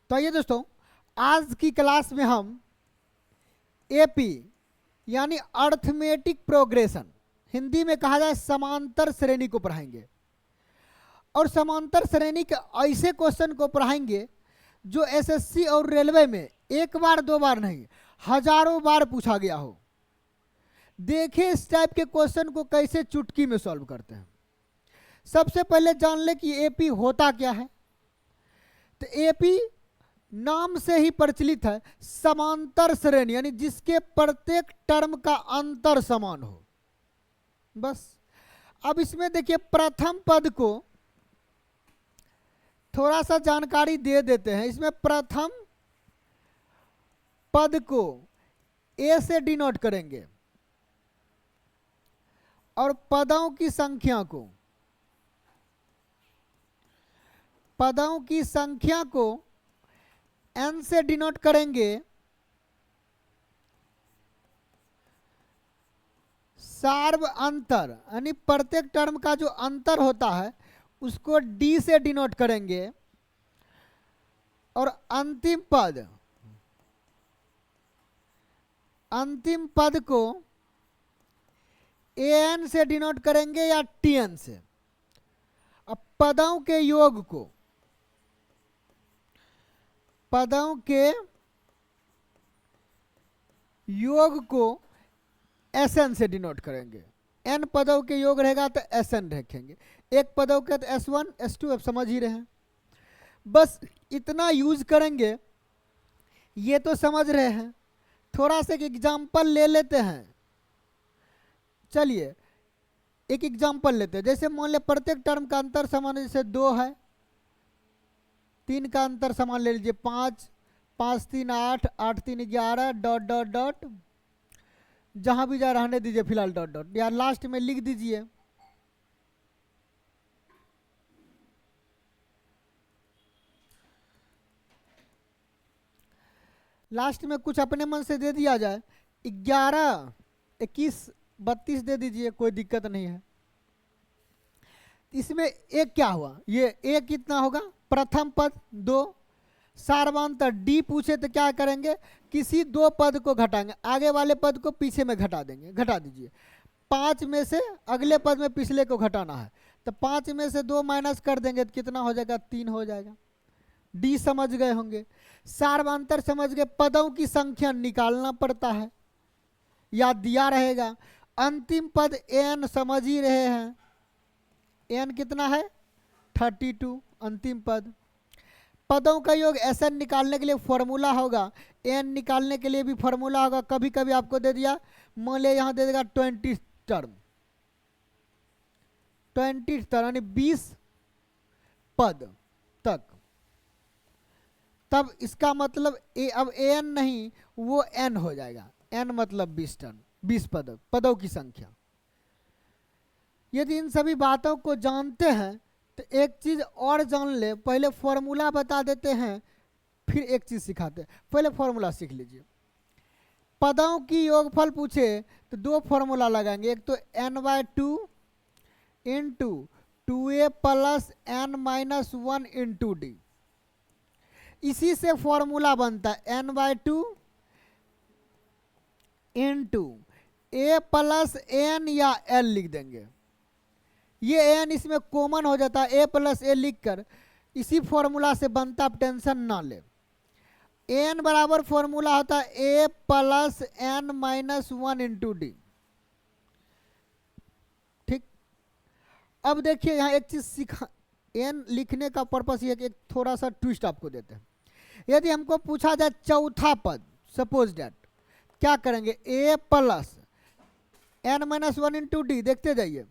तो आइए दोस्तों, आज की क्लास में हम एपी यानी अर्थमेटिक प्रोग्रेशन, हिंदी में कहा जाए समांतर श्रेणी को पढ़ाएंगे। और समांतर श्रेणी के ऐसे क्वेश्चन को पढ़ाएंगे जो एसएससी और रेलवे में एक बार दो बार नहीं, हजारों बार पूछा गया हो। देखिए इस टाइप के क्वेश्चन को कैसे चुटकी में सॉल्व करते हैं। सबसे पहले जान ले कि एपी होता क्या है। तो एपी नाम से ही प्रचलित है समांतर श्रेणी, यानी जिसके प्रत्येक टर्म का अंतर समान हो। बस अब इसमें देखिए प्रथम पद को थोड़ा सा जानकारी दे देते हैं। इसमें प्रथम पद को ए से डिनोट करेंगे और पदों की संख्या को n से डिनोट करेंगे। सार्व अंतर यानी प्रत्येक टर्म का जो अंतर होता है उसको d से डिनोट करेंगे और अंतिम पद को an से डिनोट करेंगे या tn से। अब पदों के योग को Sn से डिनोट करेंगे। n पदों के योग रहेगा तो Sn रखेंगे। एक पदों के तो S1 S2 अब समझ ही रहे हैं। बस इतना यूज करेंगे, ये तो समझ रहे हैं। थोड़ा सा एक एग्जाम्पल ले लेते हैं। चलिए एक एग्जाम्पल लेते हैं। जैसे मान ले प्रत्येक टर्म का अंतर समान है, जैसे 2 है, 3 का अंतर समान ले लीजिए 5, 5 3 8, 8 3 11 डॉट डॉट डॉट, जहां भी जा रहने दीजिए फिलहाल डॉट डॉट, या लास्ट में लिख दीजिए। लास्ट में कुछ अपने मन से दे दिया जाए, 11 21 32 दे दीजिए, कोई दिक्कत नहीं है। इसमें एक क्या हुआ, ये एक कितना होगा, प्रथम पद 2, सार्वांतर डी पूछे तो क्या करेंगे, किसी दो पद को घटाएंगे, आगे वाले पद को पीछे में घटा देंगे। घटा दीजिए, 5 में से अगले पद में पिछले को घटाना है तो 5 में से 2 माइनस कर देंगे तो कितना हो जाएगा, 3 हो जाएगा। डी समझ गए होंगे। सार्वांतर समझ गए, पदों की संख्या निकालना पड़ता है, या दिया रहेगा। अंतिम पद एन समझ ही रहे हैं, एन कितना है 32 अंतिम पद। पदों का योग एन निकालने के लिए फॉर्मूला होगा, एन निकालने के लिए भी फॉर्मूला होगा। कभी कभी आपको दे दिया, मान लिया यहाँ दे देगा 20 टर्म, 20 टर्म यानी 20 पद तक, तब इसका मतलब अब एन नहीं वो एन हो जाएगा। एन मतलब 20 टर्म, 20 पदों की संख्या। यदि इन सभी बातों को जानते हैं तो एक चीज और जान ले। पहले फॉर्मूला बता देते हैं फिर एक चीज सिखाते हैं। पहले फॉर्मूला सीख लीजिए। पदों की योगफल पूछे तो 2 फॉर्मूला लगाएंगे, एक तो n/2 into 2a plus n-1 into D. इसी से फॉर्मूला बनता है n/2 into a plus n या l लिख देंगे। ये n इसमें कॉमन हो जाता है, a प्लस a लिख कर इसी फॉर्मूला से बनता, आप टेंशन ना ले। n बराबर फॉर्मूला होता है a plus n-1 into D. ठीक, अब देखिए यहाँ एक चीज सीखा, n लिखने का पर्पस ये एक थोड़ा सा ट्विस्ट आपको देते हैं। यदि हमको पूछा जाए चौथा पद, सपोज दैट, क्या करेंगे, a plus n-1 into D. देखते जाइए,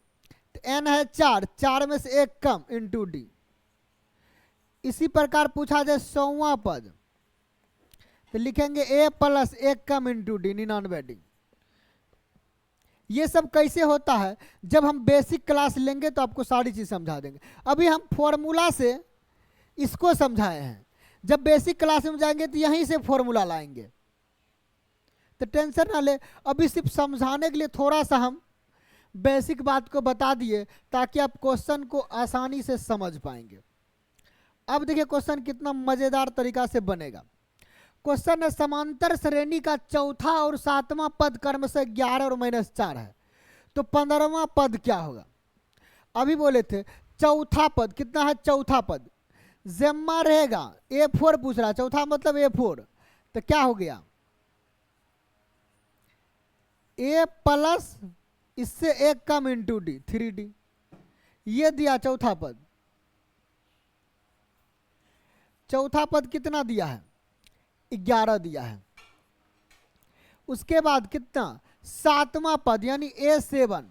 n है 4, 4 में से 1 कम इंटू डी। इसी प्रकार पूछा जाए 100वां पद तो लिखेंगे a plus 1 come into D, 99 D. ये सब कैसे होता है, जब हम बेसिक क्लास लेंगे तो आपको सारी चीज समझा देंगे। अभी हम फॉर्मूला से इसको समझाए हैं, जब बेसिक क्लास में जाएंगे तो यहीं से फॉर्मूला लाएंगे, तो टेंशन ना ले। अभी सिर्फ समझाने के लिए थोड़ा सा हम बेसिक बात को बता दिए ताकि आप क्वेश्चन को आसानी से समझ पाएंगे। अब देखिए क्वेश्चन कितना मजेदार तरीका से बनेगा। क्वेश्चन है समांतर श्रेणी का चौथा और सातवां पद क्रम से 11 और -4 है, तो 15वां पद क्या होगा। अभी बोले थे चौथा पद कितना है, चौथा पद जेम्मा रहेगा, A4 पूछ रहा, चौथा मतलब A4, तो क्या हो गया A प्लस इससे एक कम इंटू डी 3D, ये दिया चौथा पद। चौथा पद कितना दिया है, 11 दिया है। उसके बाद कितना, सातवां पद यानी A7,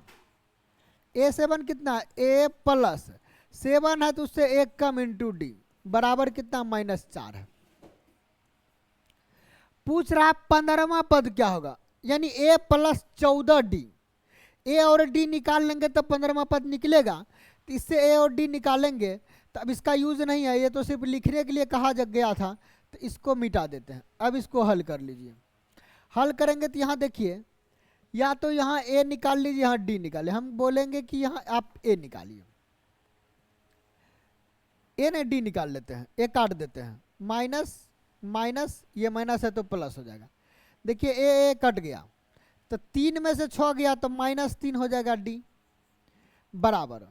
A7 कितना, A प्लस 7 है तो उससे एक कम इंटू डी बराबर कितना, -4 है। पूछ रहा 15वां पद क्या होगा, यानी A प्लस 14D। A और D निकाल लेंगे तो 15वां पद निकलेगा, तो इससे A और D निकालेंगे, तो अब इसका यूज नहीं है, ये तो सिर्फ लिखने के लिए कहा गया था, तो इसको मिटा देते हैं। अब इसको हल कर लीजिए। हल करेंगे तो यहाँ देखिए, या तो यहाँ A निकाल लीजिए, यहाँ D निकाले। हम बोलेंगे कि यहाँ आप A निकालिए, A ने D निकाल लेते हैं, A काट देते हैं, माइनस माइनस, ये माइनस है तो प्लस हो जाएगा। देखिए A कट गया, तो 3 में से 6 गया तो -3 हो जाएगा D बराबर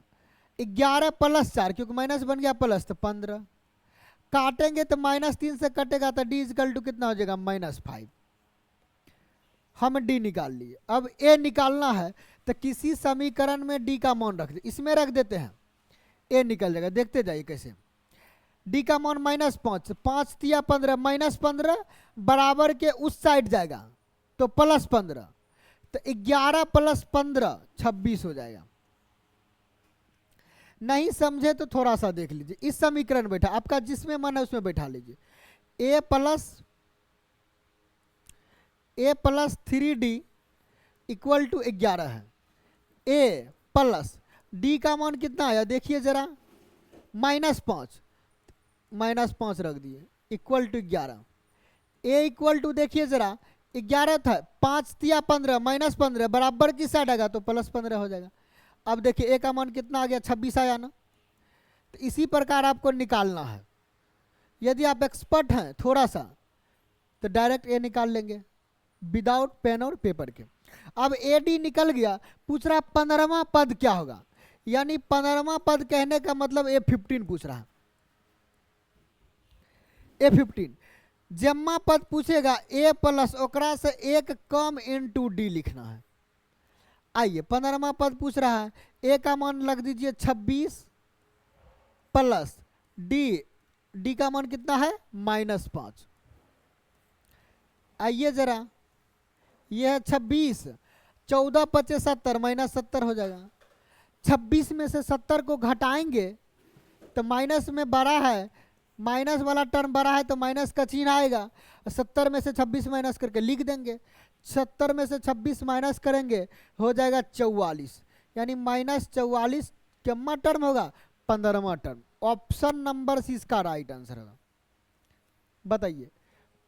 11 प्लस 4, क्योंकि माइनस बन गया प्लस तो 15। काटेंगे तो -3 से कटेगा तो D इक्वल टू कितना हो जाएगा, -5। हम D निकाल लिए। अब A निकालना है तो किसी समीकरण में D का मान रख दे, इसमें रख देते हैं, A निकल जाएगा। देखते जाइए कैसे, D का मान -5, 5 तिया 15, -15 बराबर के उस साइड जाएगा तो +15, तो 11 प्लस 15 26 हो जाएगा। नहीं समझे तो थोड़ा सा देख लीजिए, इस समीकरण बैठा, आपका जिसमें मन है उसमें बैठा लीजिए। A plus 3D equal to 11 है। A प्लस D का मान कितना आया देखिए जरा, -5, -5 रख दिए equal to 11। A equal to देखिए जरा 11 था, 5 तिया 15, -15 बराबर की साइड आएगा तो +15 हो जाएगा। अब देखिए A का मान कितना आ गया, 26 आया ना। तो इसी प्रकार आपको निकालना है। यदि आप एक्सपर्ट हैं थोड़ा सा तो डायरेक्ट A निकाल लेंगे विदाउट पेन और पेपर के। अब AD निकल गया, पूछ रहा 15वां पद क्या होगा, यानी 15वां पद कहने का मतलब A15 पूछ रहा है। A15 जम्मा पद पूछेगा A प्लस ओकरा से एक कम इंटू D लिखना है। आइए 15वां पद पूछ रहा है, A का मान लग दीजिए 26 प्लस D का मान कितना है, -5। आइए जरा, यह है 26, 14 × 70 -70 हो जाएगा। 26 में से 70 को घटाएंगे तो माइनस में बड़ा है, माइनस वाला टर्म बड़ा है तो माइनस का चिन्ह आएगा। 70 में से 26 माइनस करके लिख देंगे, 70 में से 26 माइनस करेंगे हो जाएगा 44, यानी -44 कितना टर्म होगा, 15वां टर्म। ऑप्शन नंबर सी इसका राइट आंसर होगा। बताइए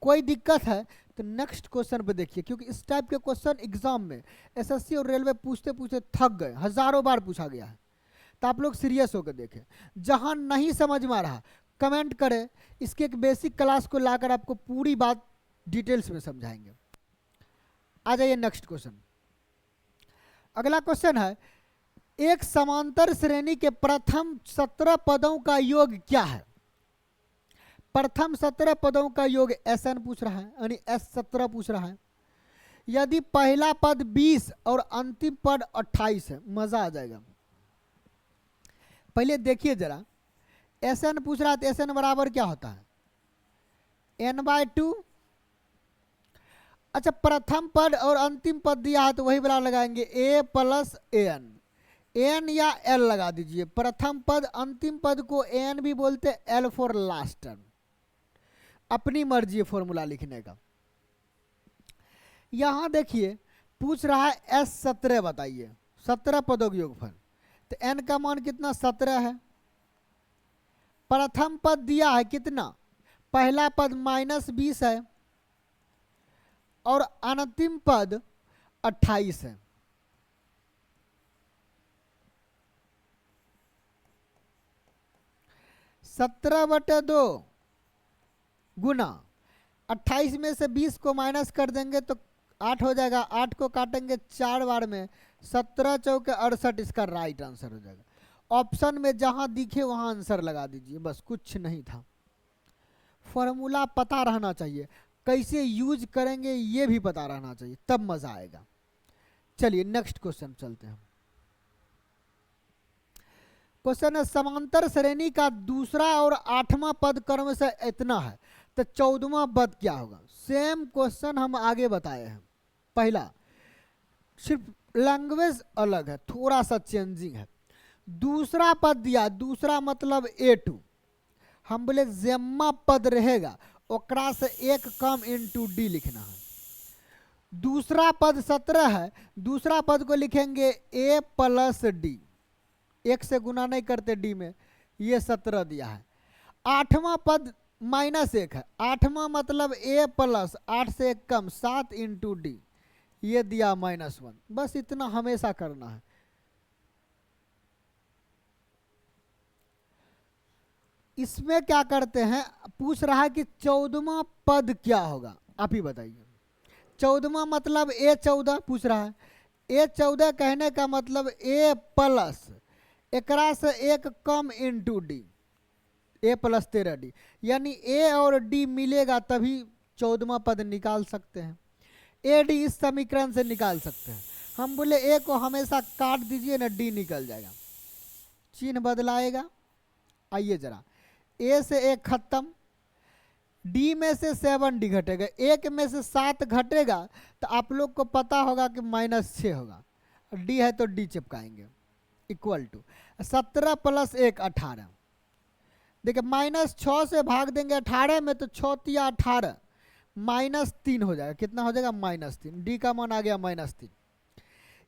कोई दिक्कत है तो नेक्स्ट क्वेश्चन पे देखिए, क्योंकि इस टाइप के क्वेश्चन एग्जाम में एसएससी और रेलवे पूछते पूछते थक गए, हजारों बार पूछा गया है। तो आप लोग सीरियस होकर देखें, जहां नहीं समझ में आ रहा कमेंट करें, इसके एक बेसिक क्लास को लाकर आपको पूरी बात डिटेल्स में समझाएंगे। आ जाइए नेक्स्ट क्वेश्चन। अगला क्वेश्चन है, एक समांतर श्रेणी के प्रथम 17 पदों का योग क्या है। प्रथम 17 पदों का योग SN पूछ रहा है, यानी S17 पूछ रहा है। यदि पहला पद 20 और अंतिम पद 28 है, मजा आ जाएगा। पहले देखिए जरा, SN पूछ रहा है तो SN बराबर क्या होता है, n/2। अच्छा प्रथम पद और अंतिम पद दिया है तो वही वाला लगाएंगे, A + AN, AN या L लगा दीजिए। प्रथम पद अंतिम पद को AN भी बोलते, L फॉर लास्ट टर्म। अपनी मर्जी है फॉर्मूला लिखने का। यहां देखिए पूछ रहा है S17 बताइए, 17 पदों का योगफल, तो N का मान कितना, 17 है। प्रथम पद दिया है कितना, पहला पद -20 है और अंतिम पद 28 है। 17/2 गुना 28 में से 20 को माइनस कर देंगे तो 8 हो जाएगा। 8 को काटेंगे 4 बार में, 17 चौके 68 इसका राइट आंसर हो जाएगा। ऑप्शन में जहां दिखे वहां आंसर लगा दीजिए, बस कुछ नहीं था। फॉर्मूला पता रहना चाहिए, कैसे यूज करेंगे ये भी पता रहना चाहिए, तब मजा आएगा। चलिए नेक्स्ट क्वेश्चन चलते हैं। क्वेश्चन है समांतर श्रेणी का दूसरा और 8वां पद क्रम से इतना है तो 14वां पद क्या होगा। सेम क्वेश्चन हम आगे बताए हैं। पहला सिर्फ लैंग्वेज अलग है, थोड़ा सा चेंजिंग है। दूसरा पद दिया, दूसरा मतलब A2, हम बोले जेम्मा पद रहेगा ओकरा से एक कम इंटू डी लिखना है। दूसरा पद 17 है, दूसरा पद को लिखेंगे A प्लस डी, एक से गुना नहीं करते डी में, ये 17 दिया है। 8वां पद -1 है, 8वां मतलब A प्लस 8 से एक कम 7 इंटू डी, ये दिया -1। बस इतना हमेशा करना है। इसमें क्या करते हैं, पूछ रहा है कि 14वां पद क्या होगा, आप ही बताइए। 14वां मतलब A14 पूछ रहा है। A14 कहने का मतलब A प्लस एकरा से एक कम into D, A plus 13D, यानी A और D मिलेगा तभी 14वां पद निकाल सकते हैं। AD इस समीकरण से निकाल सकते हैं। हम बोले A को हमेशा काट दीजिए ना, D निकल जाएगा, चिन्ह बदलाएगा। आइए जरा, A से 1 खत्म, D में से 7D घटेगा, 1 में से 7 घटेगा तो आप लोग को पता होगा कि -6 होगा। D है तो D चिपकाएंगे, इक्वल टू 17 प्लस 1 18। देखिए -6 से भाग देंगे 18 में तो 6 तिया 18, -3 हो जाएगा। कितना हो जाएगा, -3। D का मान आ गया -3।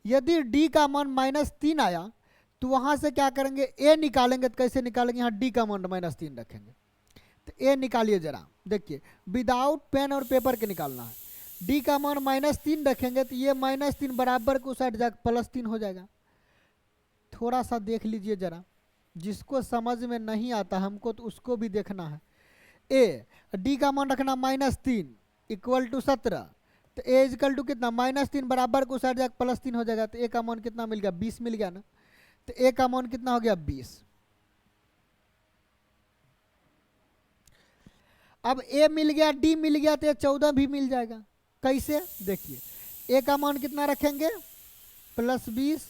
यदि D का मान -3 आया तो वहां से क्या करेंगे, A निकालेंगे। तो कैसे निकालेंगे, यहाँ D का मान -3 रखेंगे। तो A निकालिए जरा, देखिए विदाउट पेन और पेपर के निकालना है। D का मान -3 रखेंगे तो ये -3 बराबर को साइड जाकर +3 हो जाएगा। थोड़ा सा देख लीजिए जरा, जिसको समझ में नहीं आता हमको तो उसको भी देखना है। A D का मान रखना -3 इक्वल टू 17, तो A इक्वल टू कितना, -3 बराबर को साइड जाकर +3 हो जाएगा। तो A का मान कितना मिल गया, 20 मिल गया ना। तो A का मान कितना हो गया, 20। अब A मिल गया, D मिल गया, तो 14 भी मिल जाएगा। कैसे, देखिए A का मान कितना रखेंगे, +20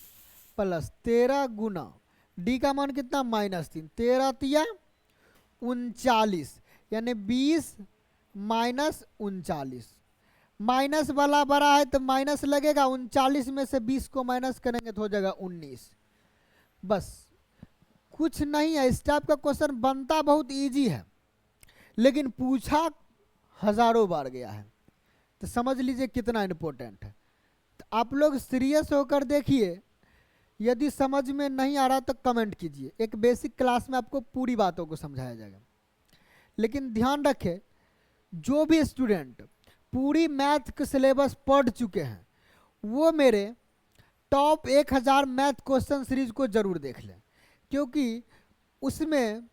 प्लस 13 गुना D का मान कितना, -3, 13 तिया 39, यानी 20 माइनस 39। माइनस वाला बड़ा है तो माइनस लगेगा, 39 में से 20 को माइनस करेंगे तो हो जाएगा 19। बस कुछ नहीं है। इस टाइप का क्वेश्चन बनता बहुत इजी है, लेकिन पूछा हजारों बार गया है, तो समझ लीजिए कितना इम्पोर्टेंट है। तो आप लोग सीरियस होकर देखिए, यदि समझ में नहीं आ रहा तो कमेंट कीजिए। एक बेसिक क्लास में आपको पूरी बातों को समझाया जाएगा। लेकिन ध्यान रखें, जो भी स्टूडेंट पूरी मैथ के सिलेबस पढ़ चुके हैं वो मेरे टॉप 1000 मैथ क्वेश्चन सीरीज को जरूर देख लें, क्योंकि उसमें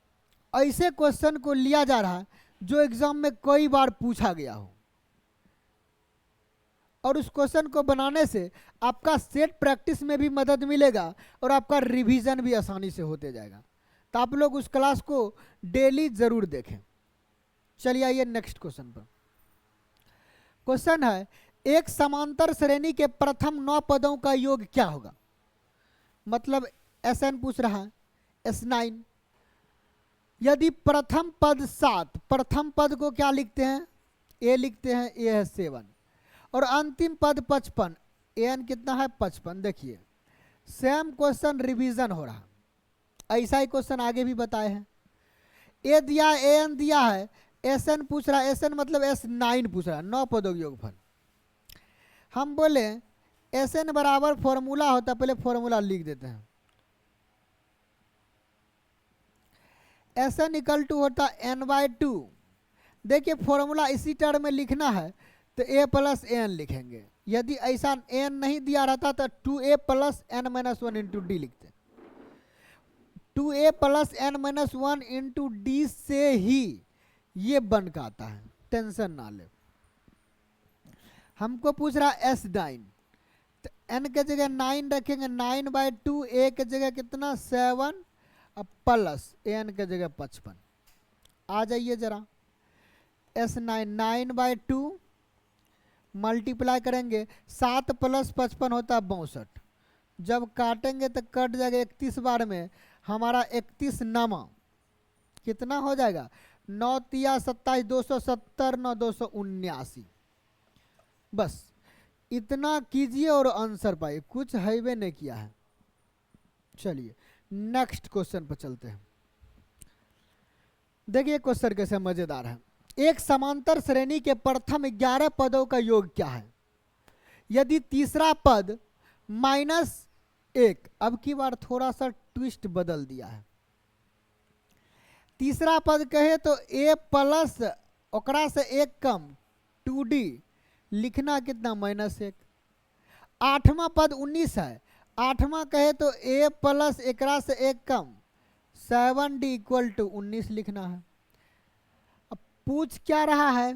ऐसे क्वेश्चन को लिया जा रहा है जो एग्जाम में कई बार पूछा गया हो, और उस क्वेश्चन को बनाने से आपका सेट प्रैक्टिस में भी मदद मिलेगा और आपका रिवीजन भी आसानी से होते जाएगा। तो आप लोग उस क्लास को डेली जरूर देखें। चलिए आइए नेक्स्ट क्वेश्चन पर। क्वेश्चन है, एक समांतर श्रेणी के प्रथम 9 पदों का योग क्या होगा। मतलब SN पूछ रहा है, S9। यदि प्रथम पद 7, प्रथम पद को क्या लिखते हैं, A लिखते हैं, A है 7, और अंतिम पद 55, AN कितना है 55। देखिए सेम क्वेश्चन रिवीजन हो रहा, ऐसा ही क्वेश्चन आगे भी बताए हैं। A दिया, AN दिया है, SN पूछ रहा है, SN मतलब S9 पूछ रहा है, 9 पदों का योगफल। हम बोले SN बराबर फॉर्मूला होता, पहले फॉर्मूला लिख देते हैं। SN इक्वल टू होता n/2। देखिए फॉर्मूला इसी टर्म में लिखना है तो A प्लस AN लिखेंगे। यदि ऐसा N नहीं दिया रहता तो 2A plus N-1 into D लिखते। 2a plus n minus 1 into D से ही ये बन का आता है, टेंशन ना ले। हमको पूछ रहा एस 9, तो n के जगह 9 रखेंगे, 9/2, a के जगह कितना 7, अब प्लस n के जगह 55। आ जाइए जरा, S9 9/2 मल्टीप्लाई करेंगे, 7 + 55 होता है 62। जब काटेंगे तो कट जाएगा 31 बार में, हमारा 31 नामा कितना हो जाएगा, 9 तिया 27, 270, 9 279। बस इतना कीजिए और आंसर पाइए, कुछ हाईवे नहीं किया है। चलिए नेक्स्ट क्वेश्चन पर चलते हैं। देखिए क्वेश्चन कैसे मजेदार है। एक समांतर श्रेणी के प्रथम 11 पदों का योग क्या है यदि तीसरा पद -1, अब की बार थोड़ा सा ट्विस्ट बदल दिया है। तीसरा पद कहे तो a प्लस ओकरा से 1 कम 2d लिखना कितना -1। आठवां पद 19 है, आठवां कहे तो a प्लस एकरा से 1 कम 7d = 19 लिखना है। अब पूछ क्या रहा है,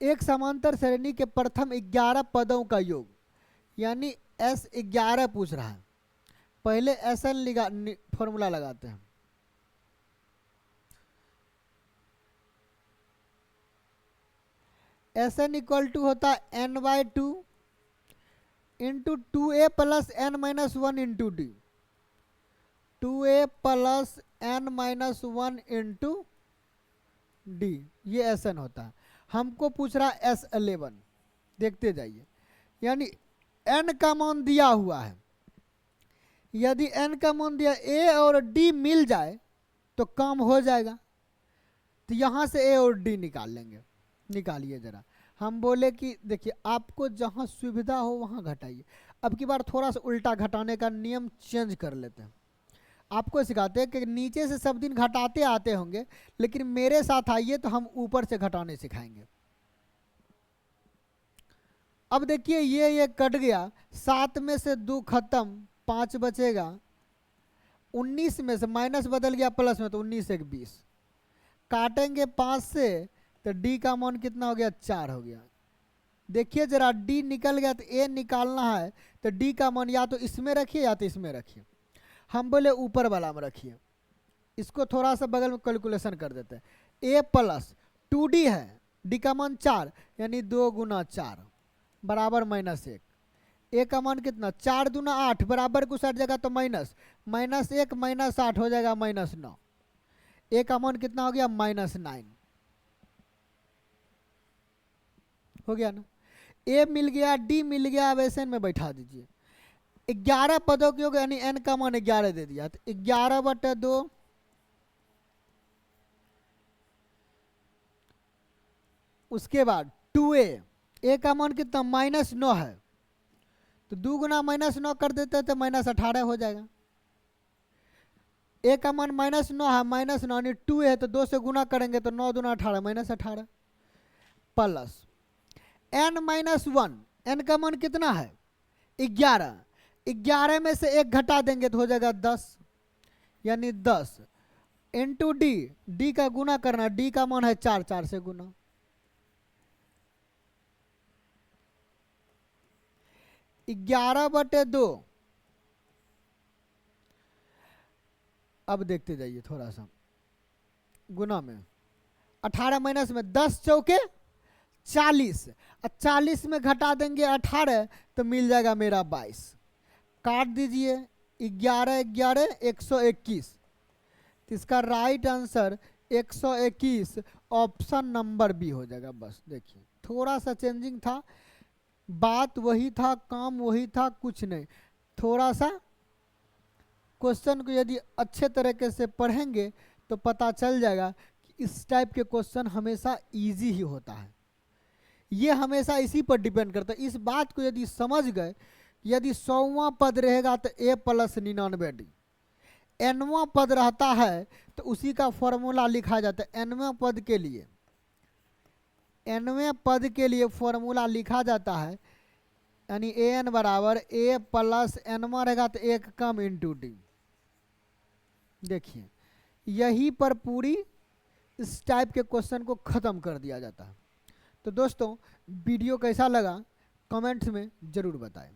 एक समांतर श्रेणी के प्रथम 11 पदों का योग, यानी S11 पूछ रहा है। पहले SN फॉर्मूला लगाते हैं। SN = होता है n/2 into 2a plus n minus 1 into D, 2a plus n minus 1 into D, ये SN होता है। हमको पूछ रहा है S11, देखते जाइए, यानी n का मान दिया हुआ है। यदि n का मान दिया, a और d मिल जाए तो काम हो जाएगा, तो यहां से a और d निकाल लेंगे। निकालिए जरा। हम बोले कि देखिए आपको जहां सुविधा हो वहां घटाइए। अब की बार थोड़ा सा उल्टा घटाने का नियम चेंज कर लेते हैं। आपको सिखाते हैं कि नीचे से सब दिन घटाते आते होंगे, लेकिन मेरे साथ आइए तो हम ऊपर से घटाने सिखाएंगे। अब देखिए ये कट गया, 7 में से 2 खत्म, 5 बचेगा। 19 में से माइनस बदल गया प्लस में, तो 19 1 20। काटेंगे 5 से तो डी का मान कितना हो गया, 4 हो गया। देखिए जरा डी निकल गया, तो ए निकालना है, तो डी का मान या तो इसमें रखिए या तो इसमें रखिए। हम बोले ऊपर वाला में रखिए, इसको थोड़ा सा बगल में कैलकुलेशन कर देते हैं। ए प्लस 2d है, डी का मान 4, यानी 2 × 4 बराबर -1। ए का मान कितना, 4 दूना 8 बराबर को सट जाएगा तो -1 -8 हो जाएगा -9। ए का मान कितना हो गया, -9 हो गया ना। ए मिल गया, डी मिल गया, अब SN में बैठा दीजिए। 11 पदों के योग यानी n का मान 11 दे दिया, तो 11/2 उसके बाद 2a, a का मान कितना -9 है, तो 2 गुना -9 कर देते तो -18 हो जाएगा। a का मान -9 है, -9 यानी 2 है, तो 2 से गुना करेंगे तो 9 दूना 18 -18 प्लस n-1, n का मान कितना है 11, 11 में से 1 घटा देंगे तो हो जाएगा 10, यानी 10 इंटू डी, डी का गुना करना, डी का मान है 4, 4 से गुना। ग्यारह बटे 2, अब देखते जाइए थोड़ा सा, गुना में 18 माइनस में 10 चौके 40, 40 में घटा देंगे 18 तो मिल जाएगा मेरा 22। काट दीजिए, 11 11 121, तो इसका right answer 121 option number B हो जाएगा। बस देखिए थोड़ा सा चेंजिंग था, बात वही था, काम वही था, कुछ नहीं। थोड़ा सा क्वेश्चन को यदि अच्छे तरीके से पढ़ेंगे तो पता चल जाएगा कि इस टाइप के क्वेश्चन हमेशा इजी ही होता है। ये हमेशा इसी पर डिपेंड करता है। इस बात को यदि समझ गए, यदि 100वां पद रहेगा तो a + 99d, nवां पद रहता है तो उसी का फॉर्मूला लिखा जाता है। nवें पद के लिए, फॉर्मूला लिखा जाता है यानी ए एन बराबर ए प्लस एन में रहेगा तो एक कम इंटू डी। देखिए यही पर पूरी इस टाइप के क्वेश्चन को ख़त्म कर दिया जाता है। तो दोस्तों वीडियो कैसा लगा कमेंट्स में ज़रूर बताएं।